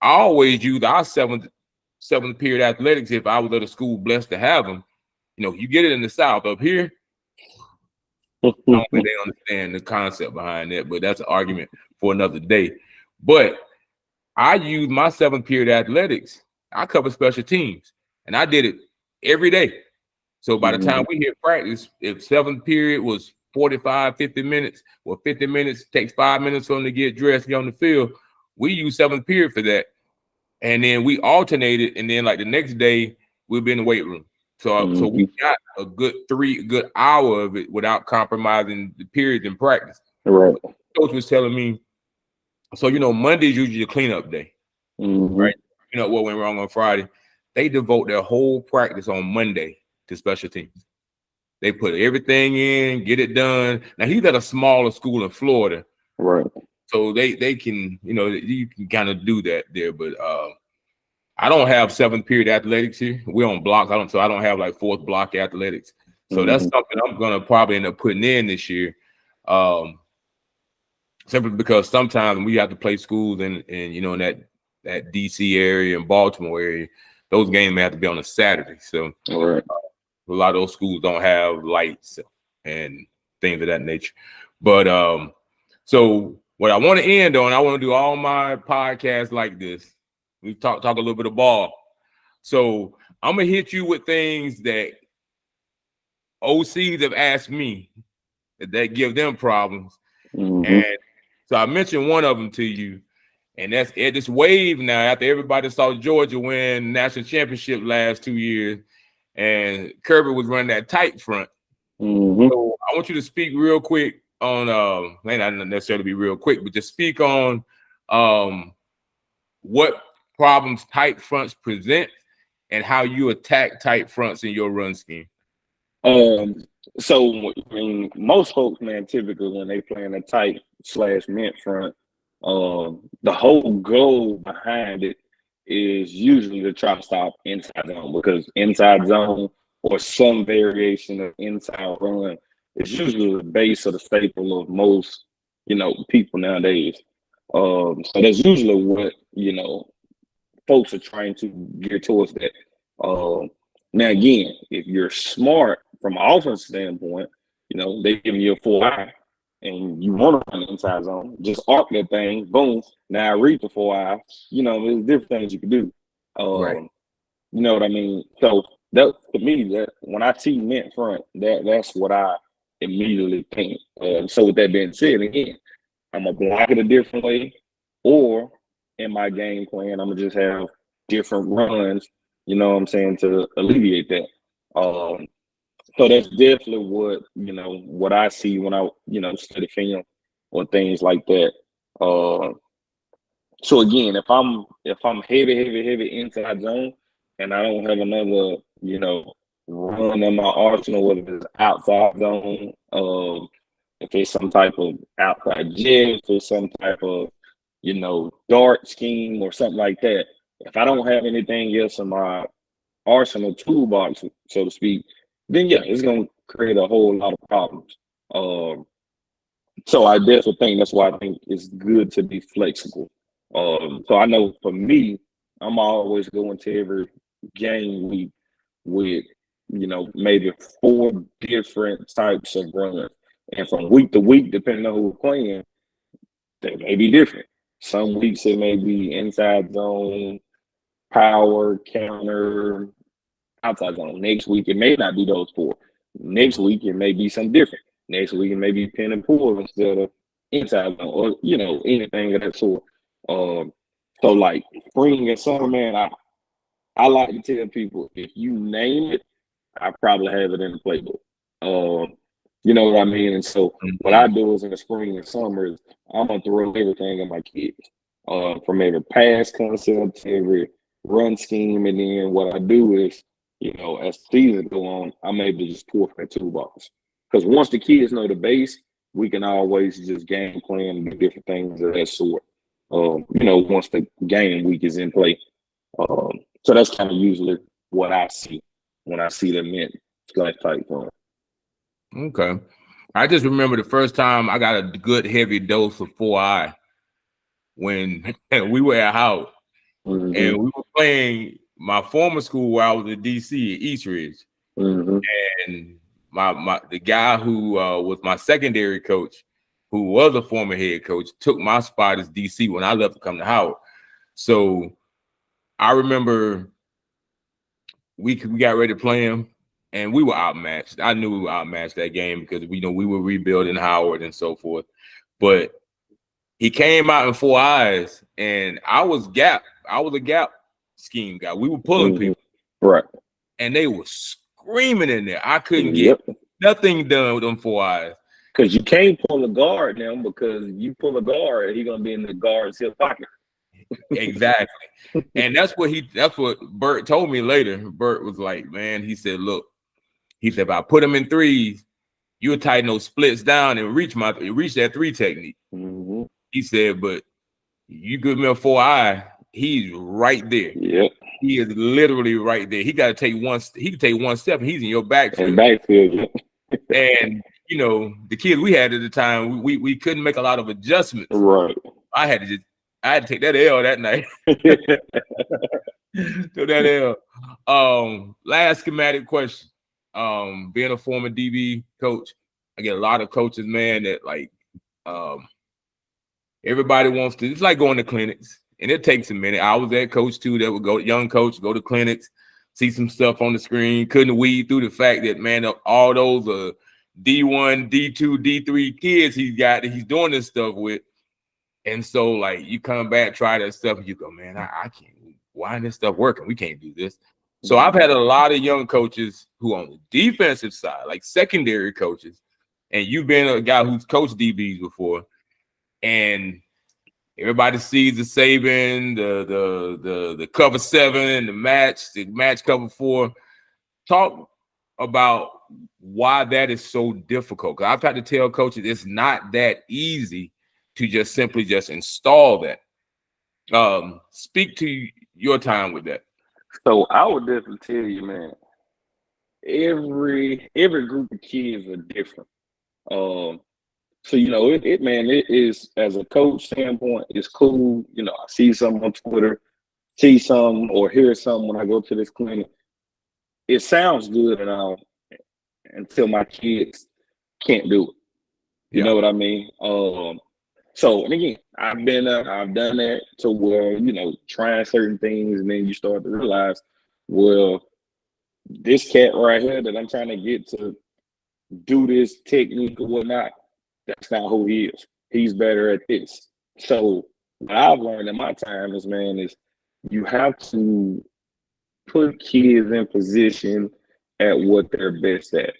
I always use our seventh period athletics. If I was at a school blessed to have them, you get it in the South. Up here, I don't think they understand the concept behind that, but that's an argument for another day. But I use my 7th period athletics. I cover special teams, and I did it every day. So by the time we hit practice, if 7th period was 45, 50 minutes, well, 50 minutes takes 5 minutes for them to get dressed, get on the field. We use 7th period for that. And then we alternated, and then like the next day, we'll be in the weight room. So we got a good hour of it without compromising the periods in practice. Right. Coach was telling me, so Monday's usually a cleanup day, right? What went wrong on Friday. They devote their whole practice on Monday to special teams. They put everything in, get it done. Now, he's at a smaller school in Florida, right? So they can, you can kind of do that there, but I don't have 7th period athletics here. We're on blocks. I don't have like 4th block athletics. So that's something I'm gonna probably end up putting in this year. Simply because sometimes we have to play schools in in that DC area and Baltimore area. Those games may have to be on a Saturday. So a lot of those schools don't have lights and things of that nature. But so what I want to end on, I want to do all my podcasts like this. We talk a little bit of ball. So I'm gonna hit you with things that OCs have asked me that give them problems. And so I mentioned one of them to you, and that's this wave now. After everybody saw Georgia win national championship last 2 years, and Kirby was running that tight front. So I want you to speak real quick on may not necessarily be real quick, but just speak on what problems tight fronts present and how you attack tight fronts in your run scheme. So I mean, most folks, man, typically when they play in a tight / mint front, the whole goal behind it is usually to try to stop inside zone, because inside zone or some variation of inside run is usually the base of the staple of most, people nowadays. So that's usually what, folks are trying to gear towards that. Now, again, if you're smart from an offense standpoint, they give you a full eye and you want to run the inside zone, just arc that thing, boom. Now I read the full eye. There's different things you can do. Right. You know what I mean? So that, to me, that when I see mint front, that's what I immediately think. So with that being said, again, I'm gonna block it a different way, or in my game plan, I'm gonna just have different runs, you know what I'm saying, to alleviate that. So that's definitely what I see when I study film or things like that. Uh, so again, if I'm heavy inside zone, and I don't have another run in my arsenal, whether it's outside zone, if it's some type of outside jet, or some type of dart scheme or something like that. If I don't have anything else in my arsenal toolbox, so to speak, then yeah, it's gonna create a whole lot of problems. Um, so I definitely think that's why I think it's good to be flexible. So I know for me, I'm always going to every game week with maybe 4 different types of runs, and from week to week, depending on who we're playing, they may be different. Some weeks it may be inside zone, power, counter, outside zone. Next week it may not be those 4. Next week it may be something different. Next week it may be pin and pull instead of inside zone, or anything of that sort. Um, so like spring and summer, man, I like to tell people, if you name it, I probably have it in the playbook. You know what I mean? And so what I Mhm. do is in the spring and summer is I'm gonna throw everything at my kids. From every pass concept to every run scheme, and then what I do is, as the season go on, I'm able to just pull from that toolbox. Because once the kids know the base, we can always just game plan and do different things of that sort. Once the game week is in play. So that's kind of usually what I see when I see them in flat type run. Okay. I just remember the first time I got a good heavy dose of 4i when we were at Howard, Mm-hmm. and we were playing my former school where I was in DC, East Ridge. Mm-hmm. And the guy who was my secondary coach, who was a former head coach, took my spot as DC when I left to come to Howard. So I remember we got ready to play him, and we were outmatched. I knew we were outmatched that game because we were rebuilding Howard and so forth. But he came out in 4 eyes, and I was a gap scheme guy. We were pulling Mm-hmm. people, Right. and they were screaming in there. I couldn't get Yep. nothing done with them 4 eyes. Because you can't pull a guard now, because you pull a guard, he's gonna be in the guard's hip pocket. Exactly. And that's what Bert told me later. Bert was like, man, he said, look, he said, if I put him in threes, you'll tighten those splits down and reach that 3 technique. Mm-hmm. He said, but you give me a 4 eye, he's right there. Yep. He is literally right there. He can take one step and he's in your And backfield. backfield. Yep. And the kids we had at the time, we couldn't make a lot of adjustments. Right. I had to take that L that night. So that last schematic question. Being a former DB coach, I get a lot of coaches, man, that like everybody wants to. It's like going to clinics, and it takes a minute. I was that coach too that would young coach, go to clinics, see some stuff on the screen, couldn't weed through the fact that, man, all those D1, D2, D3 kids he's got that he's doing this stuff with. And so, like, you come back, try that stuff, and you go, man, I can't. Why isn't this stuff working? We can't do this. So I've had a lot of young coaches who on the defensive side, like secondary coaches, and you've been a guy who's coached DBs before, and everybody sees the Saban, the cover 7, the match cover 4. Talk about why that is so difficult. Because I've had to tell coaches it's not that easy to just simply just install that. Speak to your time with that. So I would definitely tell you, man, every group of kids are different. So it is, as a coach standpoint, it's cool. I see something on Twitter, see something or hear something when I go to this clinic. It sounds good and all until my kids can't do it. You know what I mean? So, and again, I've done that to where, trying certain things, and then you start to realize, well, this cat right here that I'm trying to get to do this technique or whatnot, that's not who he is. He's better at this. So what I've learned in my time is, man, is you have to put kids in position at what they're best at.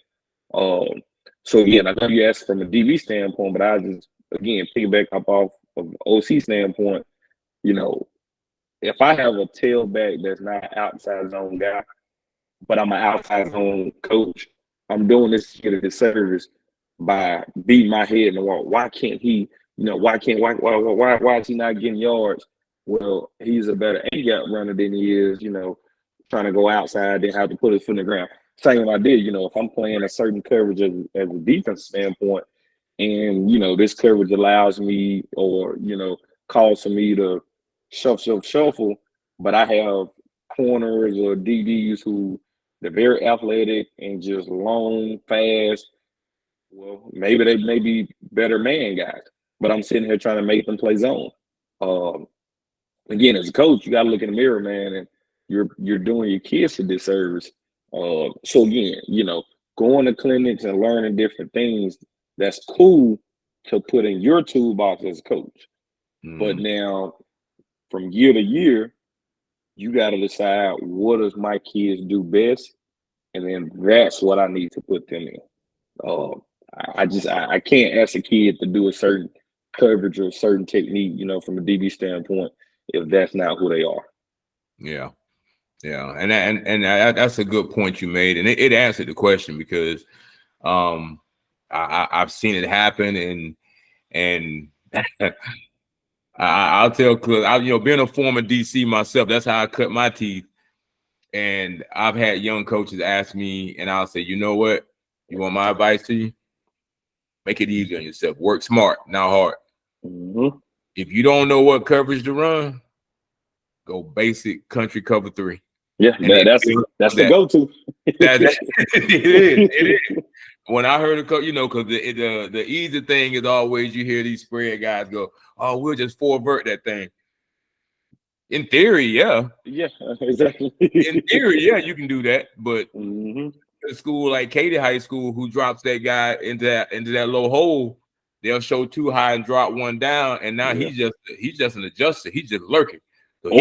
So again, I know you asked from a DB standpoint, but I just again piggyback up off of OC standpoint. You know, if I have a tailback that's not outside zone guy, but I'm an outside zone coach, I'm doing this to get a disservice by beating my head in the wall. Why can't he? You know, why is he not getting yards? Well, he's a better A-gap runner than he is. You know, trying to go outside, then have to put his foot in the ground. Same idea. You know, if I'm playing a certain coverage as a defense standpoint, and you know this coverage allows me, or you know, calls for me to shuffle, but I have corners or DBs who they're very athletic and just long, fast. Well, maybe they may be better man guys, but I'm sitting here trying to make them play zone. Um, Again, as a coach, you got to look in the mirror, man, and you're doing your kids a disservice. So again, you know, going to clinics and learning different things, that's cool to put in your toolbox as a coach. But now, from year to year, you got to decide what does my kids do best, and then that's what I need to put them in. I can't ask a kid to do a certain coverage or a certain technique, you know, from a DB standpoint, if that's not who they are. Yeah. Yeah. And that's a good point you made. And it answered the question, because I've seen it happen, and I'll tell, because being a former DC myself, that's how I cut my teeth. And I've had young coaches ask me, and I'll say, you know what? You want my advice to you? Make it easy on yourself. Work smart, not hard. Mm-hmm. If you don't know what coverage to run, go basic country cover 3. Yeah, that's the go-to. It is. When I heard a coach, because the easy thing is always, you hear these spread guys go, "Oh, we'll just forvert that thing." In theory, yeah. Yeah, exactly. In theory, yeah, you can do that, but mm-hmm. a school like Katy High School, who drops that guy into that low hole, they'll show 2 high and drop 1 down, and now he's just an adjuster. He's just lurking. So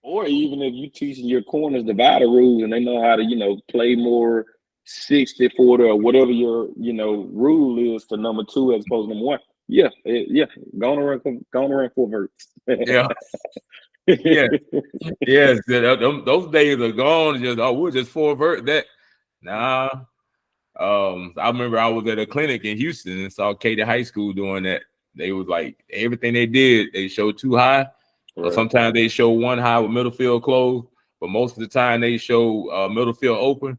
or even if you teaching your corners the battle rules and they know how to, play more 60-40 or whatever your, rule is for number 2 as opposed to number 1. Yeah. Go on and run 4 verts. Yeah. Yeah. Yes. Those days are gone. We'll just forvert that. Nah. I remember I was at a clinic in Houston and saw Katy High School doing that. They was like, everything they did, they showed 2 high. Right. Or sometimes they show 1 high with middle field closed, but most of the time they show middle field open.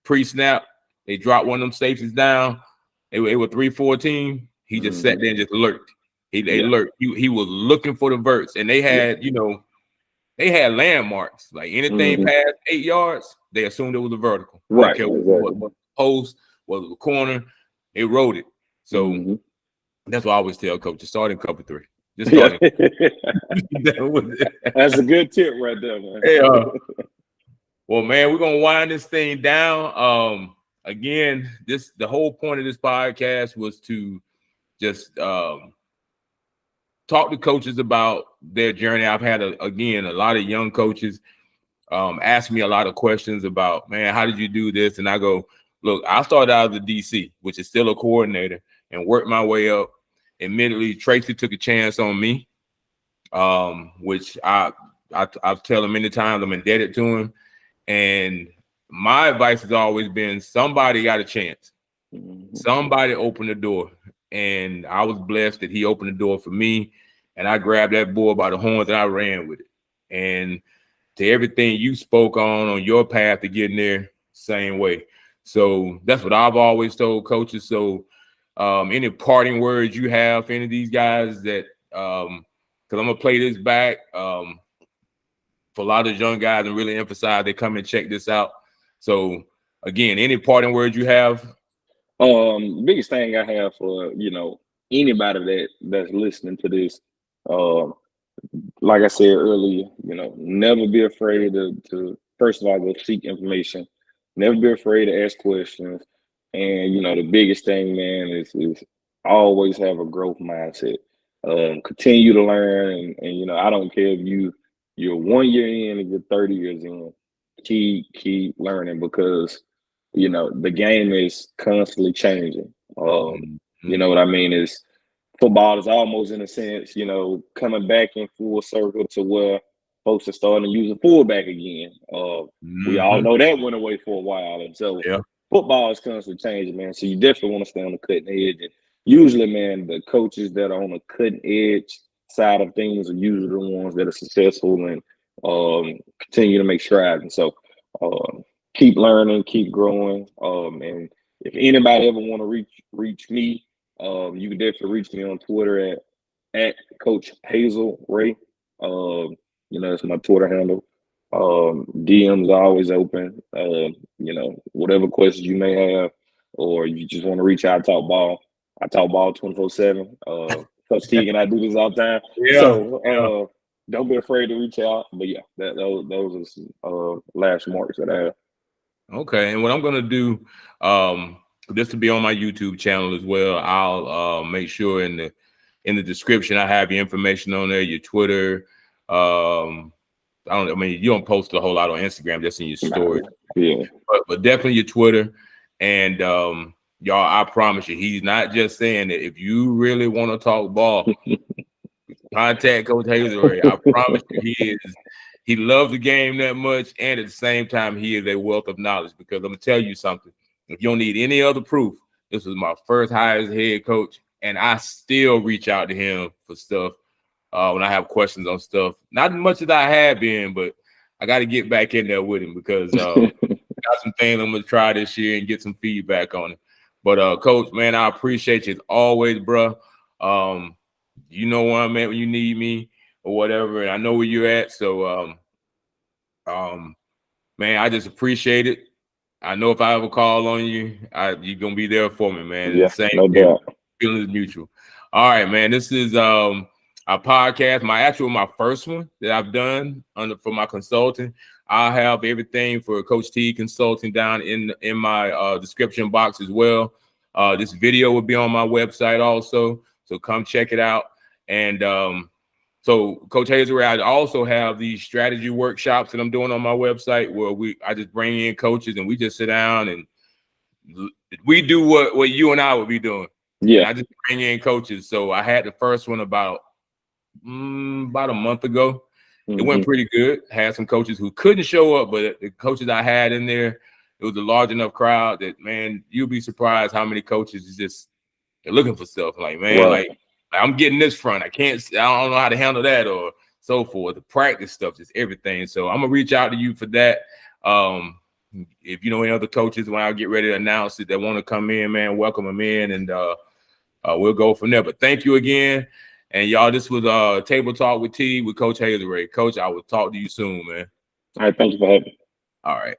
Pre-snap, they dropped one of them safeties down. It was 3-14. He just sat there and just lurked. He lurked. He was looking for the verts, and they had they had landmarks. Like anything past 8 yards, they assumed it was a vertical. Right. Okay, what post, what was the corner, they wrote it. So that's why I always tell coaches, start in cover 3. Just start That's a good tip right there, man. Hey, well, man, we're gonna wind this thing down. Again, the whole point of this podcast was to just talk to coaches about their journey. I've had a lot of young coaches ask me a lot of questions about, man, how did you do this? And I go, look, I started out as a DC, which is still a coordinator, and worked my way up. Admittedly, Tracy took a chance on me, which I've told him many times I'm indebted to him. And my advice has always been, somebody got a chance. Somebody opened the door. And I was blessed that he opened the door for me. And I grabbed that bull by the horns and I ran with it. And to everything you spoke on your path to getting there, same way. So that's what I've always told coaches. So any parting words you have for any of these guys that, because I'm going to play this back for a lot of young guys and really emphasize they come and check this out. So again, any parting words you have? Biggest thing I have for, anybody that's listening to this, like I said earlier, never be afraid to first of all, go seek information. Never be afraid to ask questions. And, the biggest thing, man, is always have a growth mindset. Continue to learn. And I don't care if you're 1 year in and you're 30 years in. keep learning because the game is constantly changing. You know what I mean? Is football is almost in a sense, coming back in full circle to where folks are starting to use a fullback again. We all know that went away for a while, and so football is constantly changing, man. So you definitely want to stay on the cutting edge. And usually, man, the coaches that are on the cutting edge side of things are usually the ones that are successful and continue to make strides. And so keep learning, keep growing. And if anybody ever want to reach me, you can definitely reach me on Twitter at Coach Hazelray. It's my Twitter handle. DMs are always open. Whatever questions you may have, or you just want to reach out, talk ball. I talk ball 24/7. Coach Teague and I do this all the time. So don't be afraid to reach out. But yeah, those are some last marks that I have. Okay, and what I'm gonna do, this will be on my YouTube channel as well. I'll make sure in the description I have your information on there, your Twitter. You don't post a whole lot on Instagram, just in your story. Yeah. But definitely your Twitter. And y'all, I promise you, he's not just saying that. If you really want to talk ball, contact Coach Hazelray. I promise you, he loves the game that much, and at the same time, he is a wealth of knowledge. Because I'm gonna tell you something. If you don't need any other proof, this was my first hire as head coach, and I still reach out to him for stuff when I have questions on stuff. Not as much as I have been, but I got to get back in there with him because I got some things I'm gonna try this year and get some feedback on it. But Coach, man, I appreciate you as always, bro. You know where I'm at when you need me or whatever, and I know where you're at. So, man, I just appreciate it. I know if I ever call on you, you're gonna be there for me, man. Yeah, no doubt. Feeling is mutual. All right, man. This is a podcast, my first one that I've done for my consulting. I'll have everything for Coach T Consulting down in my description box as well. This video will be on my website also, so come check it out. And so Coach Hazelray, I also have these strategy workshops that I'm doing on my website where I just bring in coaches and we just sit down and we do what you and I would be doing. Yeah. And I just bring in coaches. So I had the first one about a month ago. It went pretty good. Had some coaches who couldn't show up, but the coaches I had in there, it was a large enough crowd that, man, you'll be surprised how many coaches is just they're looking for stuff. Like, man, like I'm getting this front. I don't know how to handle that or so forth. The practice stuff, just everything. So I'm gonna reach out to you for that. If you know any other coaches when I get ready to announce it that want to come in, man, welcome them in, and we'll go from there. But thank you again. And y'all, this was Table Talk with T with Coach Hazelray. Coach, I will talk to you soon, man. All right, thank you for having me. All right.